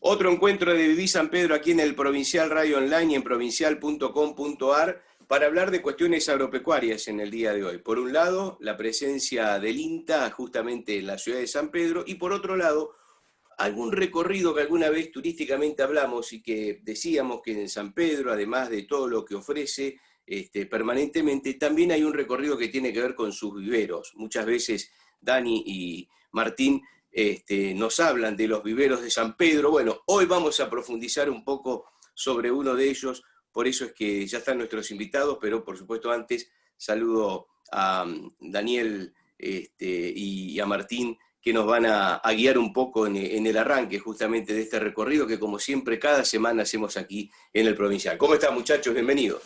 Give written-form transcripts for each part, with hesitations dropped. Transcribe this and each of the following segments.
Otro encuentro de Viví San Pedro aquí en el Provincial Radio Online y en provincial.com.ar para hablar de cuestiones agropecuarias en el día de hoy. Por un lado, la presencia del INTA justamente en la ciudad de San Pedro y por otro lado, algún recorrido que alguna vez turísticamente hablamos y que decíamos que en San Pedro, además de todo lo que ofrece permanentemente, también hay un recorrido que tiene que ver con sus viveros. Muchas veces Dani y Martín nos hablan de los viveros de San Pedro. Bueno, hoy vamos a profundizar un poco sobre uno de ellos, por eso es que ya están nuestros invitados, pero por supuesto antes saludo a Daniel y a Martín, que nos van a guiar un poco en el arranque justamente de este recorrido que como siempre cada semana hacemos aquí en el Provincial. ¿Cómo están, muchachos? Bienvenidos.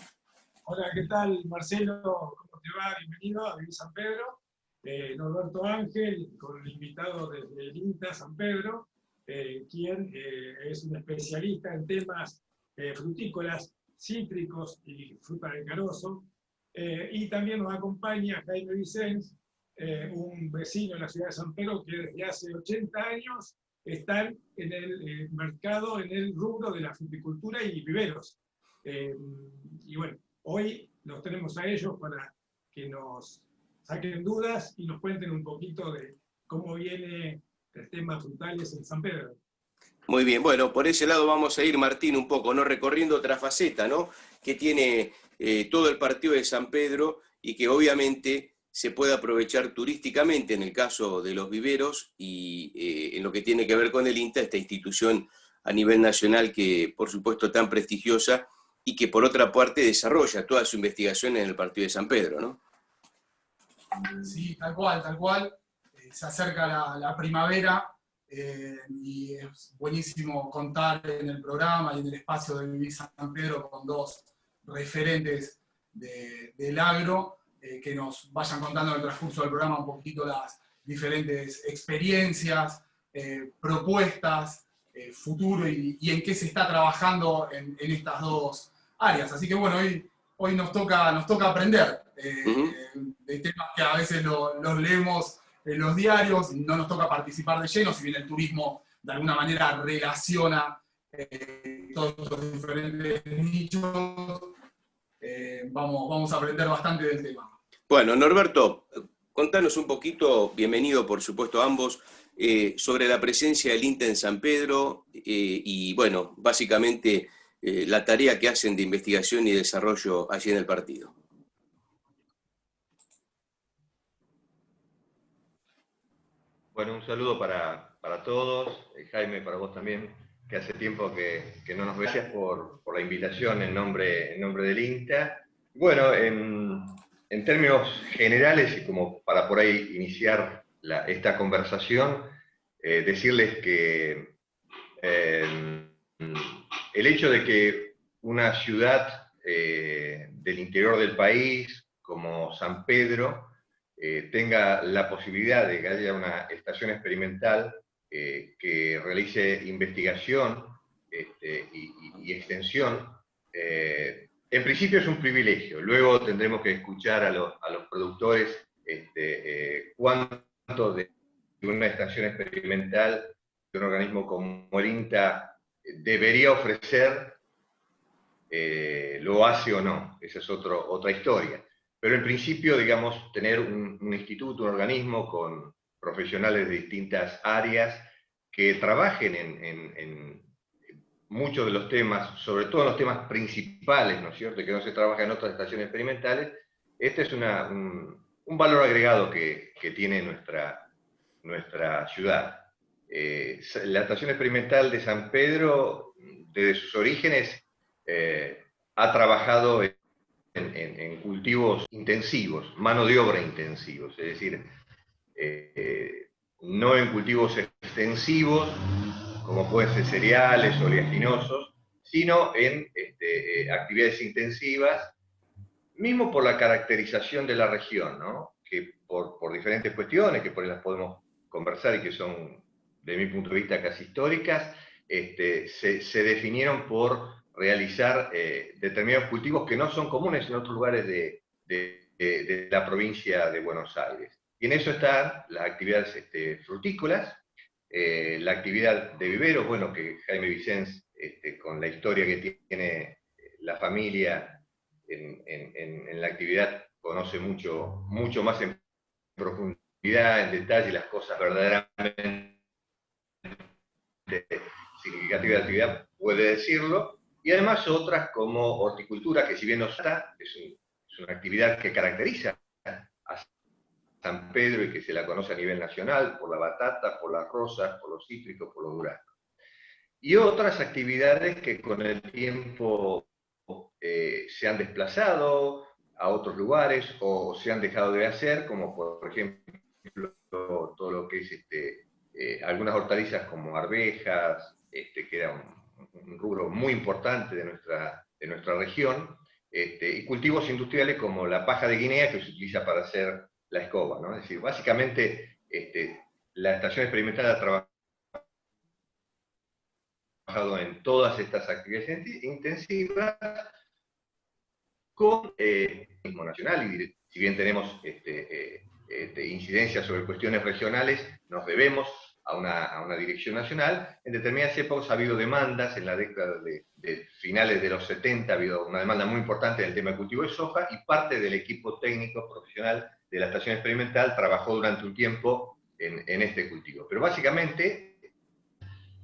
Hola, ¿qué tal, Marcelo? ¿Cómo te va? Bienvenido a Viví San Pedro. Norberto Ángel, con el invitado desde el INTA San Pedro, quien es un especialista en temas frutícolas, cítricos y fruta de carozo. Y también nos acompaña Jaime Vicens, un vecino de la ciudad de San Pedro que desde hace 80 años están en el mercado, en el rubro de la fruticultura y viveros. Y bueno, hoy los tenemos a ellos para que nos saquen dudas y nos cuenten un poquito de cómo viene el tema frutales en San Pedro. Muy bien, bueno, por ese lado vamos a ir, Martín, un poco, ¿no? Recorriendo otra faceta, ¿no? Que tiene todo el partido de San Pedro y que obviamente se puede aprovechar turísticamente en el caso de los viveros y en lo que tiene que ver con el INTA, esta institución a nivel nacional que por supuesto tan prestigiosa y que por otra parte desarrolla toda su investigación en el partido de San Pedro, ¿no? Sí, tal cual, tal cual. Se acerca la primavera y es buenísimo contar en el programa y en el espacio de Viví San Pedro con dos referentes del agro que nos vayan contando en el transcurso del programa un poquito las diferentes experiencias, propuestas, futuro y en qué se está trabajando en estas dos áreas. Así que bueno, hoy nos toca aprender de temas que a veces los leemos en los diarios, no nos toca participar de lleno, si bien el turismo de alguna manera relaciona todos estos diferentes nichos, vamos a aprender bastante del tema. Bueno, Norberto, contanos un poquito, bienvenido por supuesto a ambos, sobre la presencia del INTA en San Pedro y bueno, básicamente la tarea que hacen de investigación y desarrollo allí en el partido. Bueno, un saludo para todos, Jaime, para vos también, que hace tiempo que no nos ves. Gracias por la invitación en nombre del INTA. Bueno, en términos generales y como para por ahí iniciar esta conversación, decirles que el hecho de que una ciudad del interior del país, como San Pedro, tenga la posibilidad de que haya una estación experimental que realice investigación y extensión, en principio es un privilegio. Luego tendremos que escuchar a los productores cuánto de una estación experimental de un organismo como el INTA debería ofrecer, lo hace o no. Esa es otra historia. Pero en principio, digamos, tener un instituto, un organismo con profesionales de distintas áreas que trabajen en muchos de los temas, sobre todo en los temas principales, ¿no es cierto?, que no se trabaja en otras estaciones experimentales, este es un valor agregado que tiene nuestra ciudad. La estación experimental de San Pedro, desde sus orígenes, ha trabajado en cultivos intensivos, mano de obra intensivos, es decir, no en cultivos extensivos, como pueden ser cereales, oleaginosos, sino en actividades intensivas, mismo por la caracterización de la región, ¿no? Que por diferentes cuestiones, que por ahí las podemos conversar y que son, de mi punto de vista, casi históricas, se definieron por realizar determinados cultivos que no son comunes en otros lugares de la provincia de Buenos Aires. Y en eso están las actividades frutícolas, la actividad de viveros, bueno, que Jaime Vicens, con la historia que tiene la familia en la actividad, conoce mucho más en profundidad, en detalle, las cosas verdaderamente significativas de la actividad, puede decirlo, y además otras como horticultura, que si bien no está, es una actividad que caracteriza a San Pedro y que se la conoce a nivel nacional, por la batata, por las rosas, por los cítricos, por los duraznos. Y otras actividades que con el tiempo se han desplazado a otros lugares o se han dejado de hacer, como por ejemplo todo lo que es algunas hortalizas como arvejas, que era un rubro muy importante de nuestra región, y cultivos industriales como la paja de Guinea, que se utiliza para hacer la escoba, ¿no? Es decir, básicamente la estación experimental ha trabajado en todas estas actividades intensivas con el mismo nacional, y si bien tenemos incidencias sobre cuestiones regionales, nos debemos a una dirección nacional. En determinadas épocas ha habido demandas, en la década de finales de los 70 ha habido una demanda muy importante en el tema de cultivo de soja, y parte del equipo técnico profesional de la estación experimental trabajó durante un tiempo en este cultivo. Pero básicamente,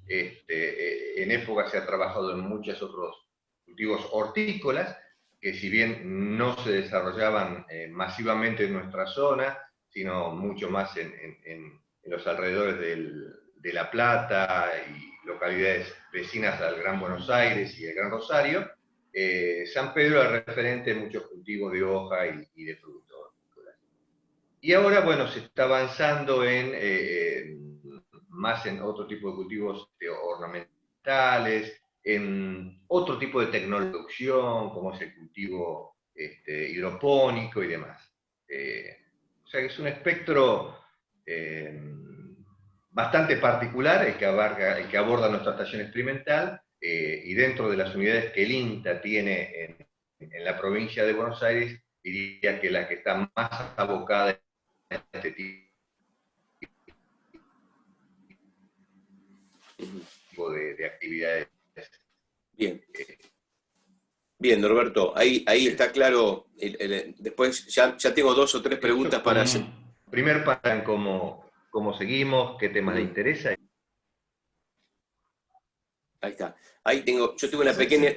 en época se ha trabajado en muchos otros cultivos hortícolas, que si bien no se desarrollaban masivamente en nuestra zona, sino mucho más en los alrededores de La Plata y localidades vecinas al Gran Buenos Aires y el Gran Rosario, San Pedro es referente en muchos cultivos de hoja y de frutos. Y ahora, bueno, se está avanzando más en otro tipo de cultivos ornamentales, en otro tipo de tecnología, como es el cultivo hidropónico y demás. O sea que es un espectro bastante particular el que aborda nuestra estación experimental, y dentro de las unidades que el INTA tiene en la provincia de Buenos Aires, diría que la que está más abocada a este tipo de actividades. Bien. Bien, Norberto, ahí está claro. Después ya tengo 2 o 3 preguntas para hacer. Primer para cómo seguimos, qué temas le interesa. Ahí está. Yo tengo una pequeña,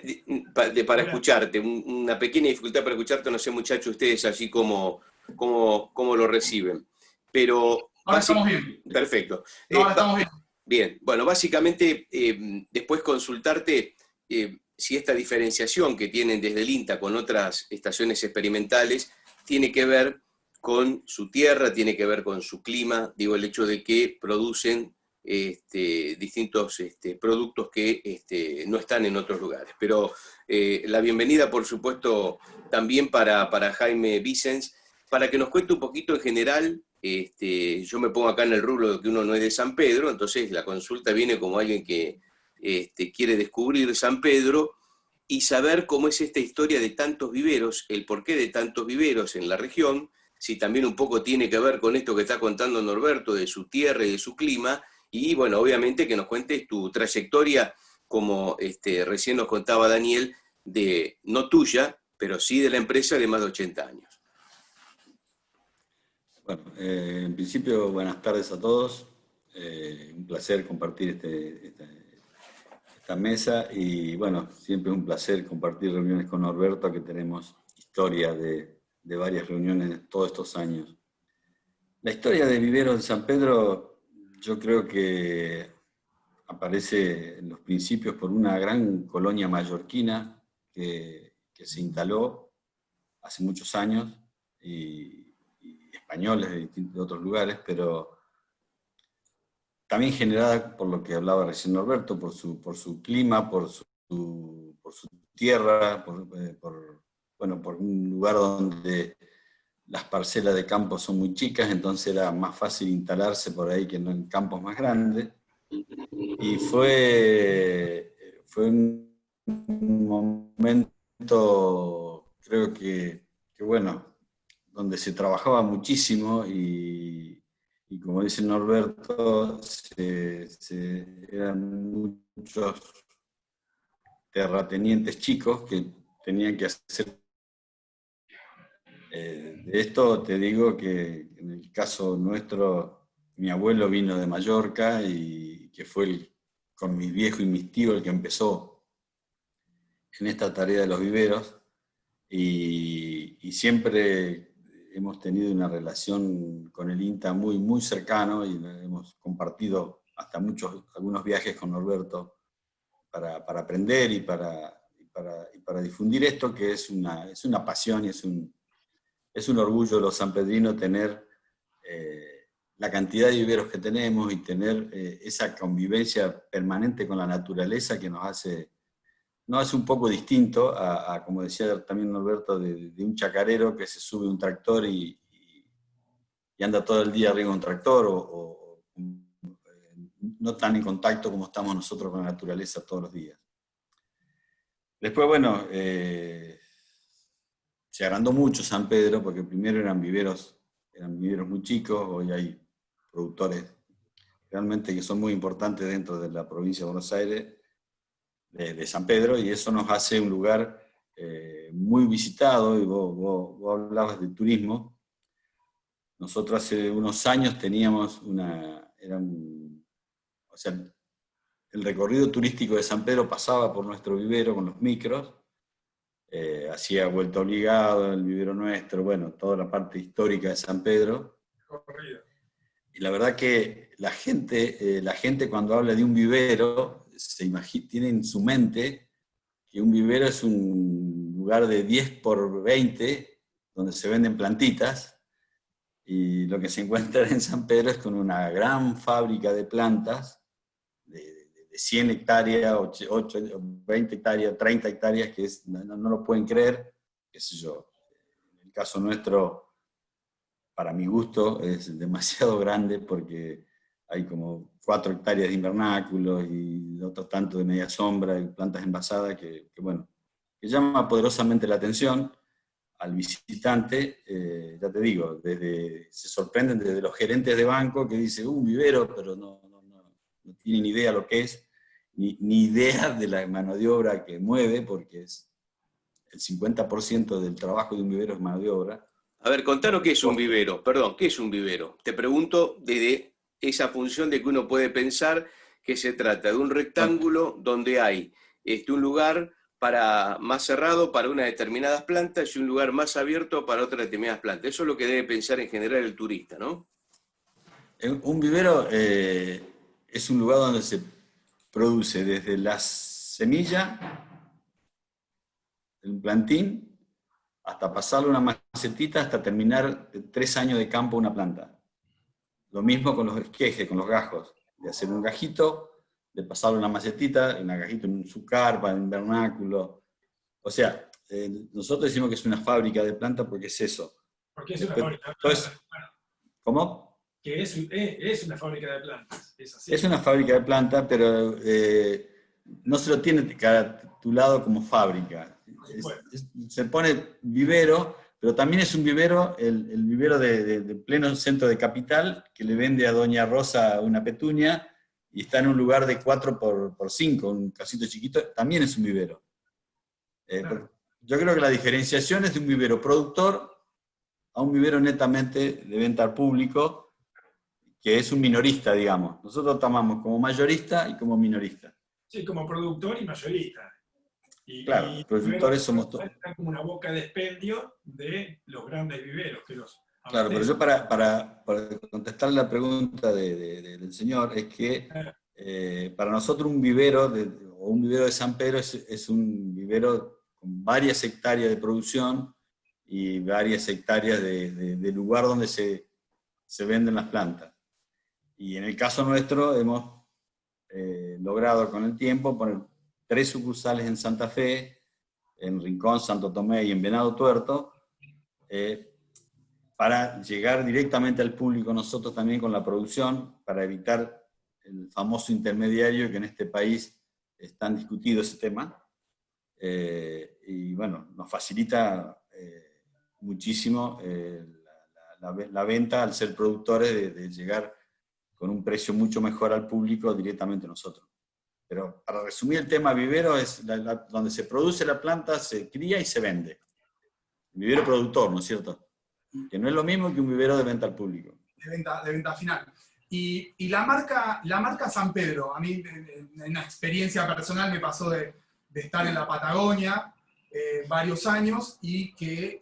para escucharte, una pequeña dificultad para escucharte, no sé, muchachos, ustedes allí cómo lo reciben. Pero ahora estamos bien. Perfecto. No, ahora estamos bien. Bien, bueno, básicamente después consultarte si esta diferenciación que tienen desde el INTA con otras estaciones experimentales tiene que ver con su tierra, tiene que ver con su clima, digo, el hecho de que producen distintos productos que no están en otros lugares. Pero la bienvenida, por supuesto, también para Jaime Vicens, para que nos cuente un poquito en general. Yo me pongo acá en el rubro de que uno no es de San Pedro, entonces la consulta viene como alguien que quiere descubrir San Pedro y saber cómo es esta historia de tantos viveros, el porqué de tantos viveros en la región, si también un poco tiene que ver con esto que está contando Norberto de su tierra y de su clima, y bueno, obviamente que nos cuentes tu trayectoria, como recién nos contaba Daniel, no tuya, pero sí de la empresa de más de 80 años. Bueno, en principio, buenas tardes a todos. Un placer compartir esta mesa, y bueno, siempre es un placer compartir reuniones con Norberto, que tenemos historia de varias reuniones todos estos años. La historia de Vivero de San Pedro, yo creo que aparece en los principios por una gran colonia mallorquina que se instaló hace muchos años, y españoles de otros lugares, pero también generada por lo que hablaba recién Norberto, por su clima, por su tierra, por un lugar donde las parcelas de campo son muy chicas, entonces era más fácil instalarse por ahí que no en campos más grandes. Y fue un momento, creo que bueno, donde se trabajaba muchísimo, y y como dice Norberto, eran muchos terratenientes chicos que tenían que hacer. De esto te digo que en el caso nuestro, mi abuelo vino de Mallorca y que fue con mis viejos y mis tíos el que empezó en esta tarea de los viveros, y siempre hemos tenido una relación con el INTA muy, muy cercano, y hemos compartido hasta algunos viajes con Norberto para aprender y para difundir esto, que es una pasión y es un orgullo de los sanpedrinos tener la cantidad de viveros que tenemos y tener esa convivencia permanente con la naturaleza que nos hace un poco distinto a, como decía también Norberto, de un chacarero que se sube a un tractor y anda todo el día arriba de un tractor, o no tan en contacto como estamos nosotros con la naturaleza todos los días. Después, bueno, se agrandó mucho San Pedro, porque primero eran viveros muy chicos, hoy hay productores realmente que son muy importantes dentro de la provincia de Buenos Aires, de San Pedro, y eso nos hace un lugar muy visitado, y vos hablabas de turismo. Nosotros hace unos años teníamos o sea, el recorrido turístico de San Pedro pasaba por nuestro vivero con los micros, hacía Vuelta Obligado, el vivero nuestro, bueno, toda la parte histórica de San Pedro. Y la verdad que la gente cuando habla de un vivero, tiene en su mente que un vivero es un lugar de 10 por 20, donde se venden plantitas, y lo que se encuentra en San Pedro es con una gran fábrica de plantas, de 100 hectáreas, 20 hectáreas, 30 hectáreas, que no lo pueden creer, qué sé yo. En el caso nuestro, para mi gusto, es demasiado grande, porque hay como 4 hectáreas de invernáculos y otro tanto de media sombra y plantas envasadas que llama poderosamente la atención al visitante. Ya te digo, se sorprenden desde los gerentes de banco que dicen, un vivero, pero no tienen idea lo que es, ni idea de la mano de obra que mueve, porque es el 50% del trabajo de un vivero es mano de obra. A ver, contanos qué es un vivero. Perdón, ¿qué es un vivero? Te pregunto desde esa función de que uno puede pensar que se trata de un rectángulo donde hay un lugar más cerrado para unas determinadas plantas y un lugar más abierto para otras determinadas plantas. Eso es lo que debe pensar en general el turista, ¿no? Un vivero es un lugar donde se produce desde la semilla, el plantín, hasta pasarle una macetita, hasta terminar 3 años de campo una planta. Lo mismo con los esquejes, con los gajos, de hacer un gajito, de pasarle una macetita, un gajito en su carpa, en un invernáculo. O sea, nosotros decimos que es una fábrica de plantas porque es eso. Porque es una fábrica de plantas. ¿Cómo? Que es una fábrica de plantas. Es una fábrica de plantas, pero no se lo tiene caratulado como fábrica. Se pone vivero, pero también es un vivero, el vivero de pleno centro de capital, que le vende a Doña Rosa una petunia, y está en un lugar de 4x5, un casito chiquito, también es un vivero. Claro. Yo creo que la diferenciación es de un vivero productor a un vivero netamente de venta al público, que es un minorista, digamos. Nosotros tomamos como mayorista y como minorista. Sí, como productor y mayorista. Claro, productores somos todos. Están como una boca de expendio de los grandes viveros. Claro, pero yo para contestar la pregunta del señor, es que para nosotros un vivero, o un vivero de San Pedro, es un vivero con varias hectáreas de producción y varias hectáreas de lugar donde se venden las plantas. Y en el caso nuestro hemos logrado con el tiempo poner 3 sucursales en Santa Fe, en Rincón, Santo Tomé y en Venado Tuerto, para llegar directamente al público nosotros también con la producción, para evitar el famoso intermediario, que en este país es tan discutido ese tema. Y bueno, nos facilita muchísimo la venta, al ser productores, de llegar con un precio mucho mejor al público directamente a nosotros. Pero para resumir el tema vivero, es donde se produce la planta, se cría y se vende. Vivero productor, ¿no es cierto? Que no es lo mismo que un vivero de venta al público. De venta final. Y la marca San Pedro, a mí en una experiencia personal me pasó de estar en la Patagonia varios años y que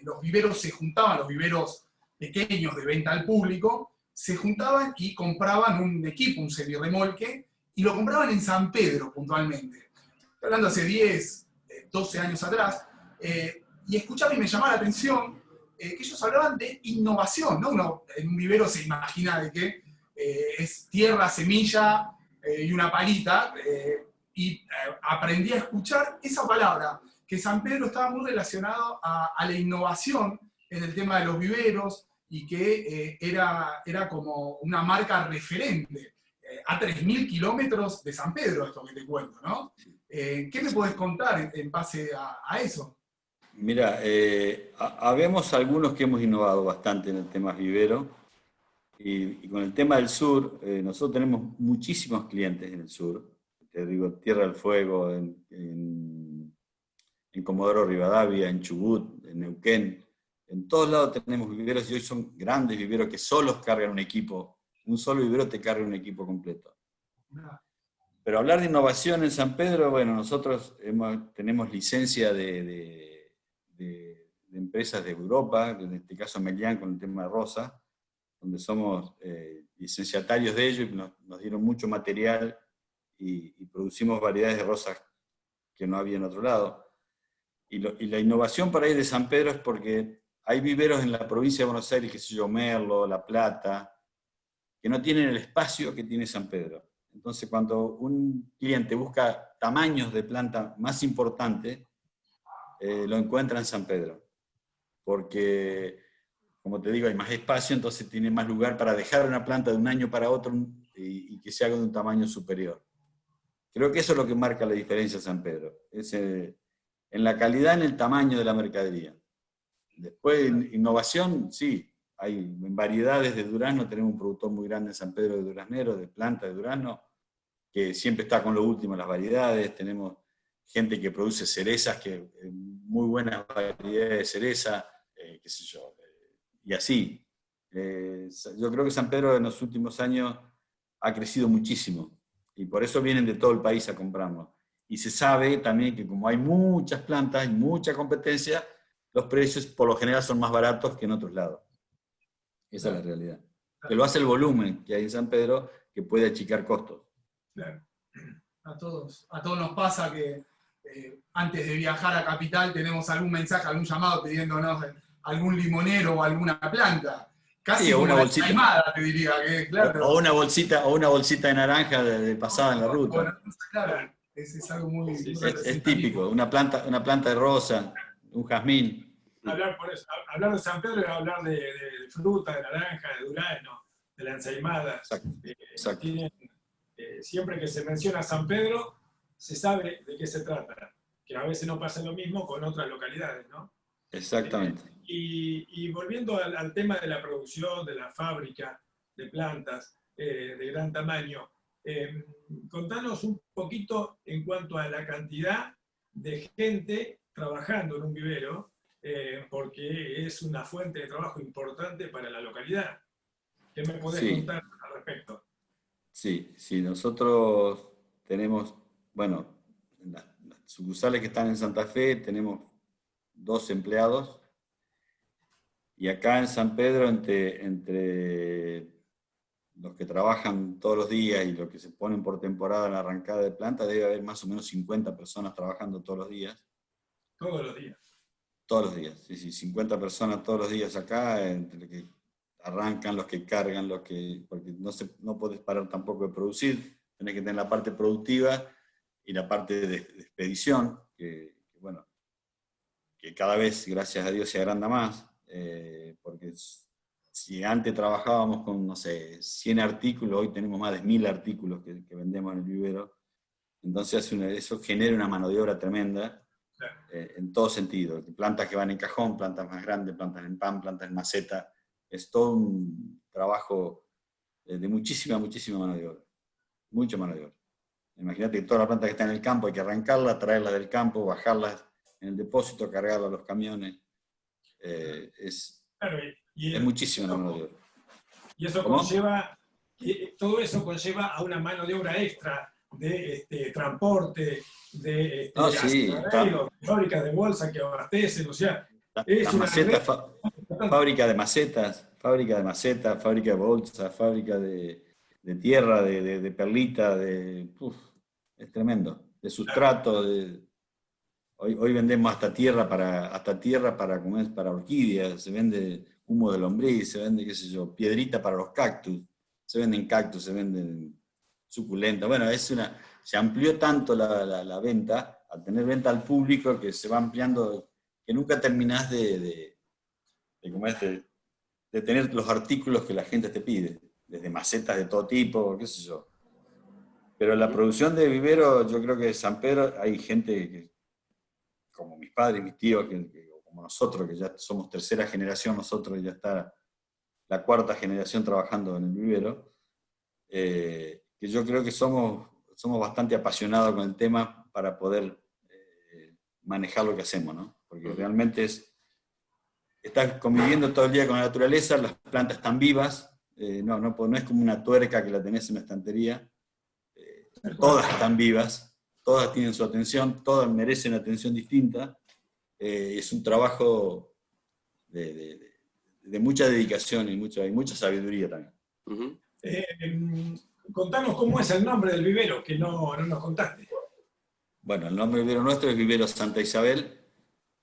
los viveros se juntaban, los viveros pequeños de venta al público, se juntaban y compraban un equipo, un semirremolque, y lo compraban en San Pedro puntualmente. Estoy hablando hace 10, 12 años atrás, y escuchaba y me llamaba la atención que ellos hablaban de innovación, ¿no? Uno en un vivero se imagina de que es tierra, semilla y una palita, y aprendí a escuchar esa palabra, que San Pedro estaba muy relacionado a la innovación en el tema de los viveros, y que era como una marca referente. A 3.000 kilómetros de San Pedro, esto que te cuento, ¿no? ¿Qué me podés contar en base a eso? Mira, habemos algunos que hemos innovado bastante en el tema vivero, y con el tema del sur, nosotros tenemos muchísimos clientes en el sur, te digo, Tierra del Fuego, en Comodoro Rivadavia, en Chubut, en Neuquén, en todos lados tenemos viveros, y hoy son grandes viveros que solos cargan un equipo, un solo vivero te carga un equipo completo. Pero hablar de innovación en San Pedro, bueno, nosotros tenemos licencia de empresas de Europa, en este caso Melián con el tema de rosa, donde somos licenciatarios de ellos, y nos dieron mucho material y producimos variedades de rosas que no había en otro lado. Y la innovación para ir de San Pedro es porque hay viveros en la provincia de Buenos Aires, que se llama Merlo, La Plata, que no tienen el espacio que tiene San Pedro. Entonces, cuando un cliente busca tamaños de planta más importantes, lo encuentra en San Pedro. Porque, como te digo, hay más espacio, entonces tiene más lugar para dejar una planta de un año para otro y que se haga de un tamaño superior. Creo que eso es lo que marca la diferencia en San Pedro. Es en la calidad, en el tamaño de la mercadería. Después, innovación, sí. Hay en variedades de durazno, tenemos un productor muy grande en San Pedro de Duraznero, de planta de durazno, que siempre está con lo último en las variedades. Tenemos gente que produce cerezas, muy buenas variedades de cereza, qué sé yo, y así. Yo creo que San Pedro en los últimos años ha crecido muchísimo, y por eso vienen de todo el país a comprarnos. Y se sabe también que como hay muchas plantas, y mucha competencia, los precios por lo general son más baratos que en otros lados. Esa es la realidad. Que lo hace el volumen que hay en San Pedro, que puede achicar costos. Claro. A todos nos pasa que antes de viajar a Capital tenemos algún mensaje, algún llamado pidiéndonos algún limonero o alguna planta. Casi sí, o una bolsita animada, te diría. Que, claro. O una bolsita de naranja de pasada en la ruta. Bueno, claro, es algo muy... Es típico, una planta de rosa, un jazmín. Hablar de San Pedro es hablar de fruta, de naranja, de durazno, de la ensaimada. Exacto. Siempre que se menciona San Pedro, se sabe de qué se trata, que a veces no pasa lo mismo con otras localidades, ¿no? Exactamente. Y volviendo al tema de la producción, de la fábrica de plantas de gran tamaño, contanos un poquito en cuanto a la cantidad de gente trabajando en un vivero, porque es una fuente de trabajo importante para la localidad. ¿Qué me podés contar al respecto? Sí, nosotros tenemos, bueno, en las sucursales que están en Santa Fe tenemos 2 empleados, y acá en San Pedro, entre los que trabajan todos los días y los que se ponen por temporada en la arrancada de planta, debe haber más o menos 50 personas trabajando todos los días. Todos los días. Todos los días, sí, 50 personas todos los días acá, entre los que arrancan, los que cargan, porque no podés parar tampoco de producir, tenés que tener la parte productiva y la parte de expedición, que cada vez, gracias a Dios, se agranda más, porque si antes trabajábamos con, no sé, 100 artículos, hoy tenemos más de 1000 artículos que vendemos en el vivero, entonces eso genera una mano de obra tremenda. en todo sentido. Plantas que van en cajón, plantas más grandes, plantas en pan, plantas en maceta. Es todo un trabajo de muchísima mano de obra. Mucha mano de obra. Imagínate que todas las plantas que están en el campo hay que arrancarlas, traerlas del campo, bajarlas en el depósito, cargarlas a los camiones. Es muchísima mano de obra. Y eso conlleva, todo eso conlleva a una mano de obra extra de transporte, de fábricas de bolsa que abastecen, o sea, es una fábrica de macetas, fábrica de bolsas, fábrica de tierra, de perlita, es tremendo, de sustrato, hoy vendemos hasta tierra para orquídeas, se vende humo de lombriz, se vende, qué sé yo, piedrita para los cactus, se venden suculentas. Bueno, se amplió tanto la venta, al tener venta al público, que se va ampliando, que nunca terminás de tener los artículos que la gente te pide, desde macetas de todo tipo, qué sé yo. Pero la producción de vivero, yo creo que en San Pedro hay gente como mis padres, mis tíos, como nosotros, que ya somos tercera generación, nosotros ya está la cuarta generación trabajando en el vivero, que yo creo que somos bastante apasionados con el tema para poder manejar lo que hacemos, ¿no? Porque realmente estás conviviendo todo el día con la naturaleza, las plantas están vivas, no es como una tuerca que la tenés en una estantería, todas están vivas, todas tienen su atención, todas merecen atención distinta, es un trabajo de mucha dedicación y mucha sabiduría también. Uh-huh. Contanos cómo es el nombre del vivero, que no nos contaste. Bueno, el nombre del vivero nuestro es Vivero Santa Isabel,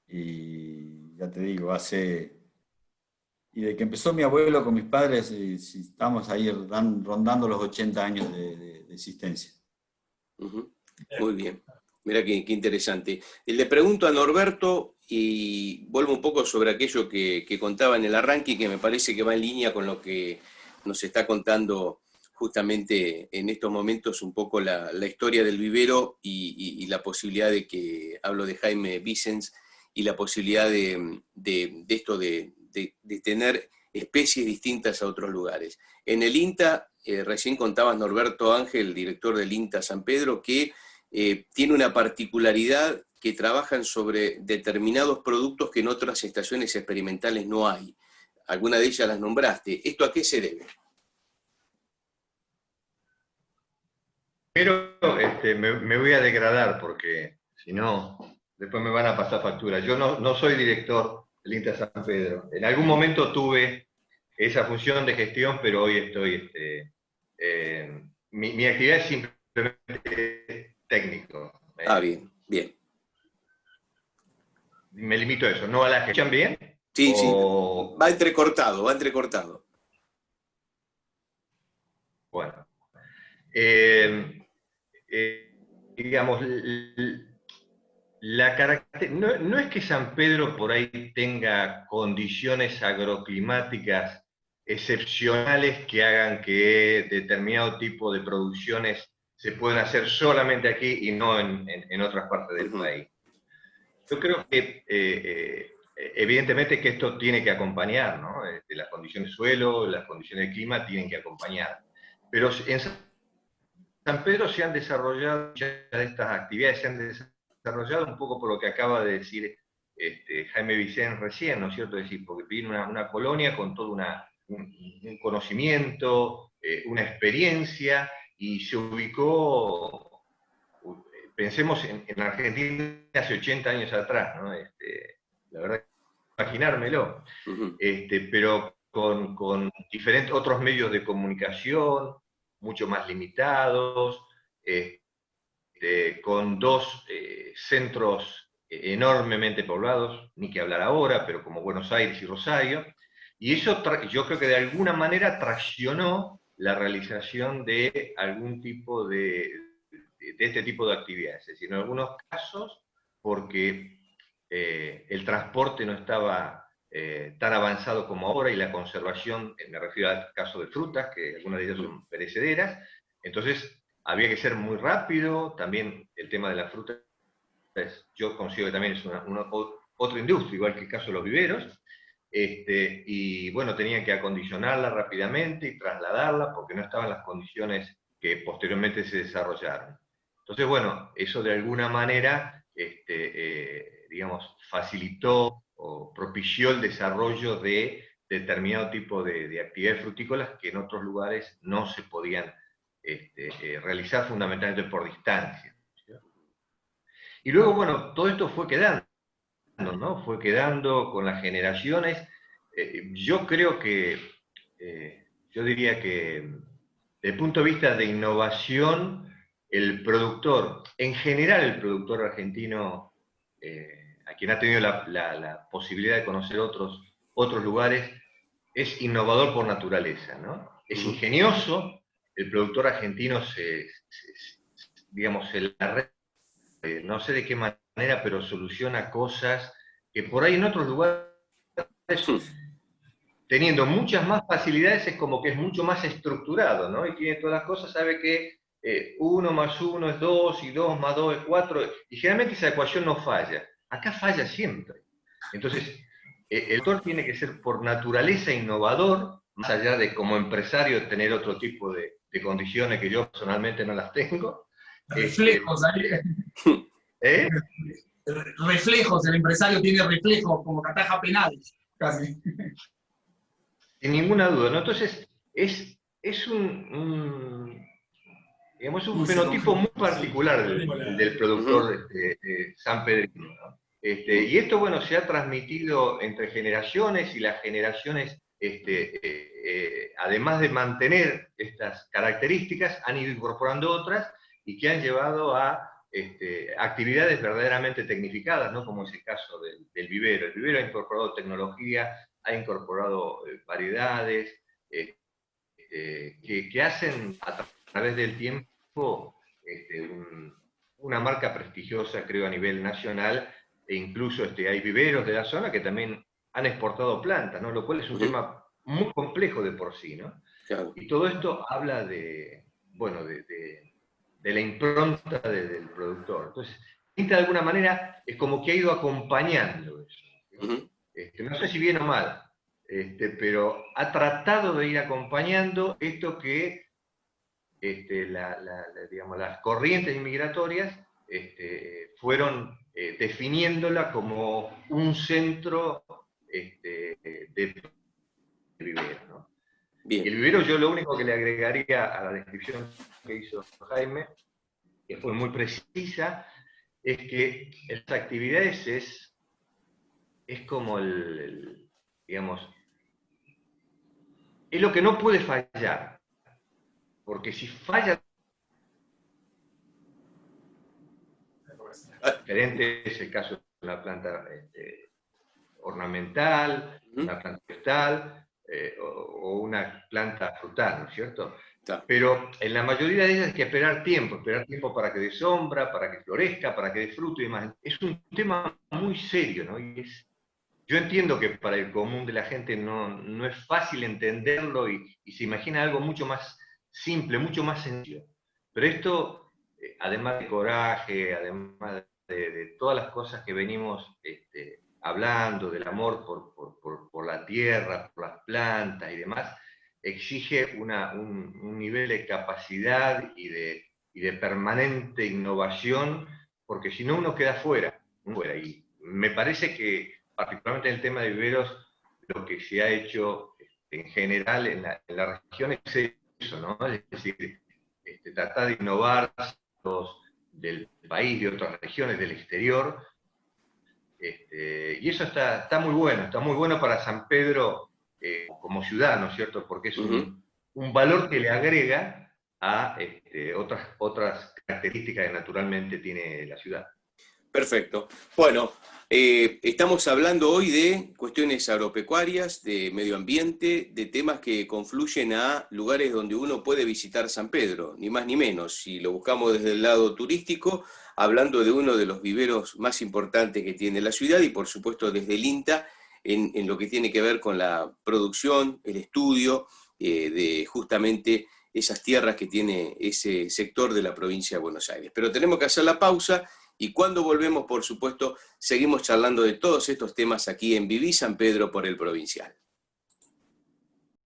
y ya te digo, y de que empezó mi abuelo con mis padres, estamos ahí rondando los 80 años de existencia. Uh-huh. Muy bien. Mira qué interesante. Le pregunto a Norberto, y vuelvo un poco sobre aquello que contaba en el arranque, que me parece que va en línea con lo que nos está contando justamente en estos momentos un poco la historia del vivero y la posibilidad de que, hablo de Jaime Vicens, y la posibilidad de esto de tener especies distintas a otros lugares. En el INTA, recién contaba Norberto Ángel, director del INTA San Pedro, que tiene una particularidad, que trabajan sobre determinados productos que en otras estaciones experimentales no hay. Alguna de ellas las nombraste. ¿Esto a qué se debe? Pero me voy a degradar porque si no, después me van a pasar factura. Yo no soy director del INTA San Pedro. En algún momento tuve esa función de gestión, pero hoy estoy... mi actividad es simplemente técnico. Bien. Me limito a eso, no a la gestión. ¿Bien? Sí. Va entrecortado. Bueno. Digamos, no es que San Pedro por ahí tenga condiciones agroclimáticas excepcionales que hagan que determinado tipo de producciones se puedan hacer solamente aquí y no en otras partes del país. Yo creo que evidentemente que esto tiene que acompañar, ¿no? Las condiciones de suelo, las condiciones de clima tienen que acompañar. Pero en San Pedro se han desarrollado muchas de estas actividades, se han desarrollado un poco por lo que acaba de decir Jaime Vicens recién, ¿no es cierto? Es decir, porque vino una colonia con todo un conocimiento, una experiencia, y se ubicó, pensemos en Argentina hace 80 años atrás, ¿no? La verdad, imaginármelo, Uh-huh. Pero con diferentes otros medios de comunicación, mucho más limitados, con dos centros enormemente poblados, ni que hablar ahora, pero como Buenos Aires y Rosario, y eso yo creo que de alguna manera traccionó la realización de algún tipo de este tipo de actividades, es decir, en algunos casos porque el transporte no estaba tan avanzado como ahora, y la conservación, me refiero al caso de frutas, que algunas de ellas son perecederas, entonces había que ser muy rápido. También el tema de la fruta yo considero que también es otra industria, igual que el caso de los viveros, y bueno, tenían que acondicionarla rápidamente y trasladarla porque no estaban las condiciones que posteriormente se desarrollaron. Entonces, bueno, eso de alguna manera, digamos, facilitó o propició el desarrollo de determinado tipo de actividades frutícolas que en otros lugares no se podían realizar fundamentalmente por distancia. ¿Sí? Y luego, bueno, todo esto fue quedando, ¿no? Fue quedando con las generaciones. Yo creo que, yo diría que desde el punto de vista de innovación, el productor, en general el productor argentino, a quien ha tenido la posibilidad de conocer otros lugares, es innovador por naturaleza, ¿no? Es ingenioso, el productor argentino digamos, no sé de qué manera, pero soluciona cosas que por ahí en otros lugares, teniendo muchas más facilidades, es como que es mucho más estructurado, ¿no? Y tiene todas las cosas, sabe que 1 más 1 es 2, y 2 más 2 es 4, y generalmente esa ecuación no falla. Acá falla siempre. Entonces, el autor tiene que ser por naturaleza innovador, más allá de como empresario tener otro tipo de condiciones que yo personalmente no las tengo. Reflejos ahí. Reflejos, el empresario tiene reflejos, como que ataja penales, casi. Sin ninguna duda, ¿no? Entonces, es un fenotipo muy particular del productor sanpedrino, ¿no? Y esto, bueno, se ha transmitido entre generaciones, y las generaciones, además de mantener estas características, han ido incorporando otras, y que han llevado a actividades verdaderamente tecnificadas, ¿no? Como es el caso del vivero. El vivero ha incorporado tecnología, ha incorporado variedades, que hacen a través del tiempo una marca prestigiosa, creo, a nivel nacional, e incluso hay viveros de la zona que también han exportado plantas, ¿no? Lo cual es un tema muy complejo de por sí, ¿no? Claro. Y todo esto habla de la impronta del productor. Entonces, de alguna manera, es como que ha ido acompañando eso. No sé si bien o mal, pero ha tratado de ir acompañando esto que digamos, las corrientes inmigratorias fueron definiéndola como un centro de vivero, ¿no? Bien. Y el vivero, yo lo único que le agregaría a la descripción que hizo Jaime, que fue muy precisa, es que las actividades es como digamos, es lo que no puede fallar, porque si falla, diferente es el caso de una planta ornamental, una planta vegetal, o una planta frutal, ¿no es cierto? Pero en la mayoría de ellas hay que esperar tiempo para que dé sombra, para que florezca, para que dé fruto y demás. Es un tema muy serio, ¿no? Y yo entiendo que para el común de la gente no es fácil entenderlo, y se imagina algo mucho más simple, mucho más sencillo. Pero esto, además de coraje, además de todas las cosas que venimos hablando, del amor por la tierra, por las plantas y demás, exige un nivel de capacidad y de permanente innovación, porque si no uno queda fuera. Y me parece que, particularmente en el tema de viveros, lo que se ha hecho en general en la región es eso, ¿no? Es decir, tratar de innovar del país, de otras regiones, del exterior, y eso está muy bueno para San Pedro como ciudad, ¿no es cierto? Porque es un valor que le agrega a otras características que naturalmente tiene la ciudad. Perfecto. Bueno, estamos hablando hoy de cuestiones agropecuarias, de medio ambiente, de temas que confluyen a lugares donde uno puede visitar San Pedro, ni más ni menos. Si lo buscamos desde el lado turístico, hablando de uno de los viveros más importantes que tiene la ciudad, y por supuesto desde el INTA, en lo que tiene que ver con la producción, el estudio de justamente esas tierras que tiene ese sector de la provincia de Buenos Aires. Pero tenemos que hacer la pausa, Y cuando volvemos, por supuesto, seguimos charlando de todos estos temas aquí en Viví San Pedro por el Provincial.